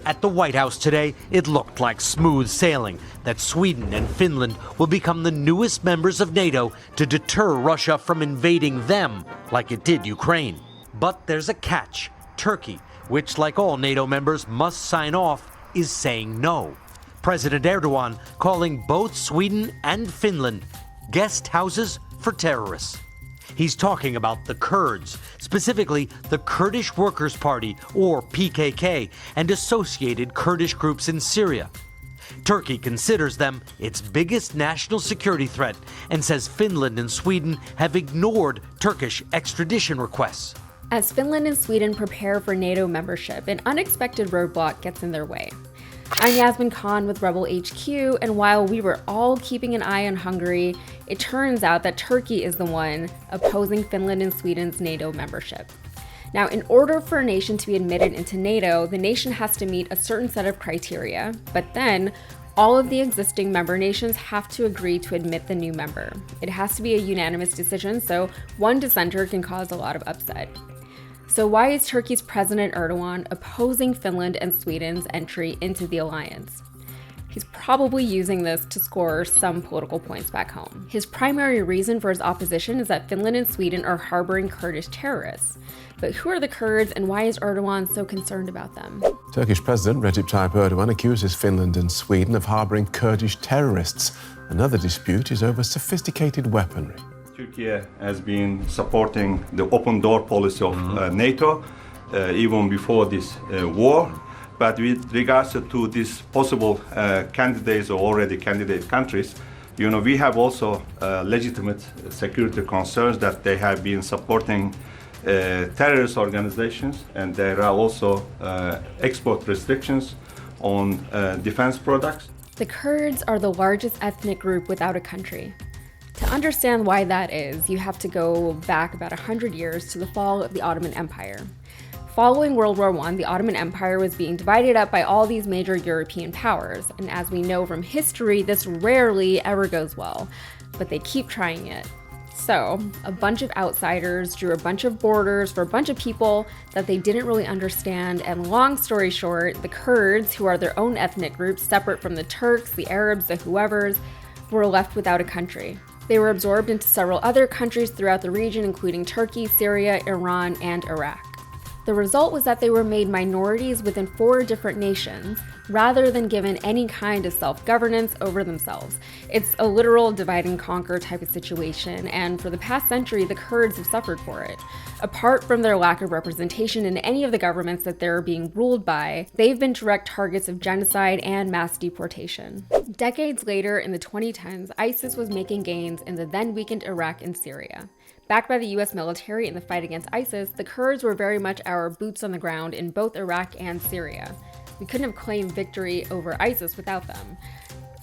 At the White House today, it looked like smooth sailing, that Sweden and Finland will become the newest members of NATO to deter Russia from invading them like it did Ukraine. But there's a catch. Turkey, which like all NATO members must sign off, is saying no. President Erdogan calling both Sweden and Finland guest houses for terrorists. He's talking about the Kurds, specifically the Kurdish Workers' Party, or PKK, and associated Kurdish groups in Syria. Turkey considers them its biggest national security threat and says Finland and Sweden have ignored Turkish extradition requests. As Finland and Sweden prepare for NATO membership, an unexpected roadblock gets in their way. I'm Yasmin with Rebel HQ, and while we were all keeping an eye on Hungary, it turns out that Turkey is the one opposing Finland and Sweden's NATO membership. Now, in order for a nation to be admitted into NATO, the nation has to meet a certain set of criteria, but then all of the existing member nations have to agree to admit the new member. It has to be a unanimous decision, so one dissenter can cause a lot of upset. So why is Turkey's President Erdogan opposing Finland and Sweden's entry into the alliance? He's probably using this to score some political points back home. His primary reason for his opposition is that Finland and Sweden are harboring Kurdish terrorists. But who are the Kurds and why is Erdogan so concerned about them? Turkish President Recep Tayyip Erdogan accuses Finland and Sweden of harboring Kurdish terrorists. Another dispute is over sophisticated weaponry. Turkey has been supporting the open door policy of NATO even before this war. But with regards to these possible candidates or already candidate countries, we have also legitimate security concerns that they have been supporting terrorist organizations, and there are also export restrictions on defense products. The Kurds are the largest ethnic group without a country. To understand why that is, you have to go back about 100 years to the fall of the Ottoman Empire. Following World War I, the Ottoman Empire was being divided up by all these major European powers, and as we know from history, this rarely ever goes well, but they keep trying it. So, a bunch of outsiders drew a bunch of borders for a bunch of people that they didn't really understand, and long story short, the Kurds, who are their own ethnic group separate from the Turks, the Arabs, the whoever's, were left without a country. They were absorbed into several other countries throughout the region, including Turkey, Syria, Iran, and Iraq. The result was that they were made minorities within 4 different nations, rather than given any kind of self-governance over themselves. It's a literal divide and conquer type of situation, and for the past century, the Kurds have suffered for it. Apart from their lack of representation in any of the governments that they're being ruled by, they've been direct targets of genocide and mass deportation. Decades later, in the 2010s, ISIS was making gains in the then-weakened Iraq and Syria. Backed by the US military in the fight against ISIS, the Kurds were very much our boots on the ground in both Iraq and Syria. We couldn't have claimed victory over ISIS without them.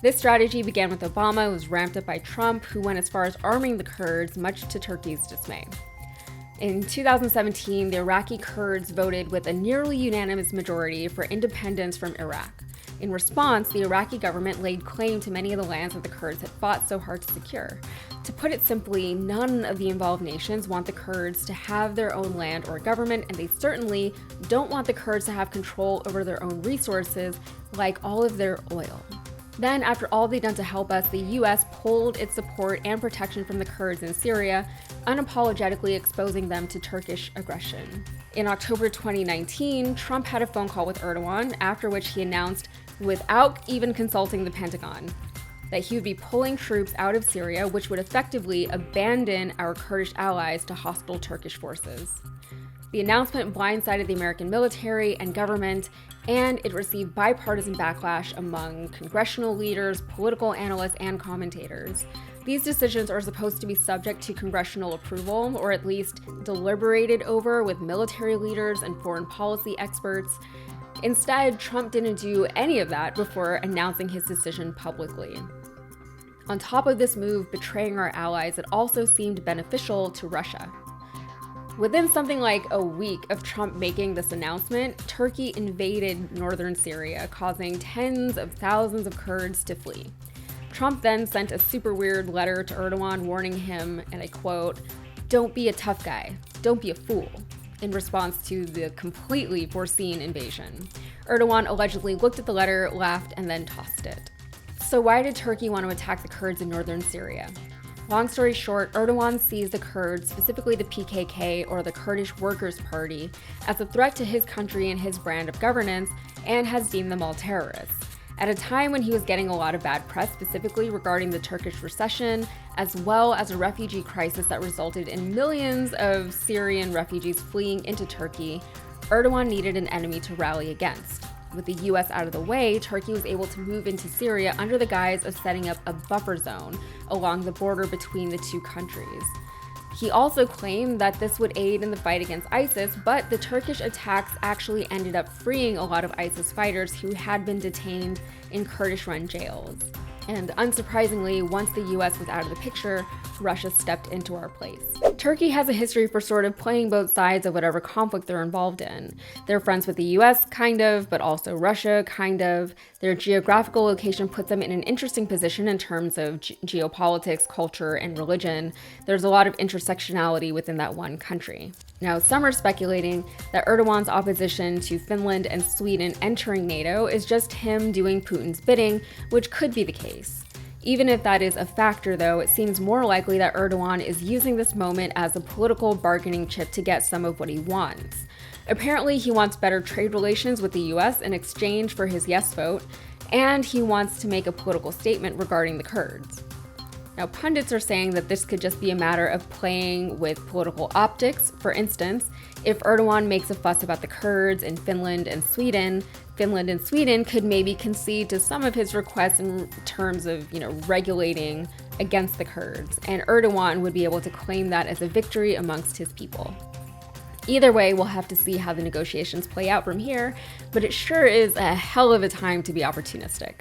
This strategy began with Obama, was ramped up by Trump, who went as far as arming the Kurds, much to Turkey's dismay. In 2017, the Iraqi Kurds voted with a nearly unanimous majority for independence from Iraq. In response, the Iraqi government laid claim to many of the lands that the Kurds had fought so hard to secure. To put it simply, none of the involved nations want the Kurds to have their own land or government, and they certainly don't want the Kurds to have control over their own resources, like all of their oil. Then, after all they've done to help us, the US pulled its support and protection from the Kurds in Syria, unapologetically exposing them to Turkish aggression. In October 2019, Trump had a phone call with Erdogan, after which he announced, without even consulting the Pentagon, that he would be pulling troops out of Syria, which would effectively abandon our Kurdish allies to hostile Turkish forces. The announcement blindsided the American military and government, and it received bipartisan backlash among congressional leaders, political analysts, and commentators. These decisions are supposed to be subject to congressional approval, or at least deliberated over with military leaders and foreign policy experts. Instead, Trump didn't do any of that before announcing his decision publicly. On top of this move betraying our allies, it also seemed beneficial to Russia. Within something like a week of Trump making this announcement, Turkey invaded northern Syria, causing tens of thousands of Kurds to flee. Trump then sent a super weird letter to Erdogan warning him, and I quote, "Don't be a tough guy. Don't be a fool." in response to the completely foreseen invasion. Erdogan allegedly looked at the letter, laughed, and then tossed it. So why did Turkey want to attack the Kurds in northern Syria? Long story short, Erdogan sees the Kurds, specifically the PKK or the Kurdish Workers' Party, as a threat to his country and his brand of governance, and has deemed them all terrorists. At a time when he was getting a lot of bad press, specifically regarding the Turkish recession, as well as a refugee crisis that resulted in millions of Syrian refugees fleeing into Turkey, Erdogan needed an enemy to rally against. With the US out of the way, Turkey was able to move into Syria under the guise of setting up a buffer zone along the border between the two countries. He also claimed that this would aid in the fight against ISIS, but the Turkish attacks actually ended up freeing a lot of ISIS fighters who had been detained in Kurdish-run jails. And unsurprisingly, once the US was out of the picture, Russia stepped into our place. Turkey has a history for sort of playing both sides of whatever conflict they're involved in. They're friends with the US, kind of, but also Russia, kind of. Their geographical location puts them in an interesting position in terms of geopolitics, culture, and religion. There's a lot of intersectionality within that one country. Now, some are speculating that Erdogan's opposition to Finland and Sweden entering NATO is just him doing Putin's bidding, which could be the case. Even if that is a factor, though, it seems more likely that Erdogan is using this moment as a political bargaining chip to get some of what he wants. Apparently, he wants better trade relations with the US in exchange for his yes vote, and he wants to make a political statement regarding the Kurds. Now, pundits are saying that this could just be a matter of playing with political optics. For instance, if Erdogan makes a fuss about the Kurds in Finland and Sweden could maybe concede to some of his requests in terms of, regulating against the Kurds, and Erdogan would be able to claim that as a victory amongst his people. Either way, we'll have to see how the negotiations play out from here, but it sure is a hell of a time to be opportunistic.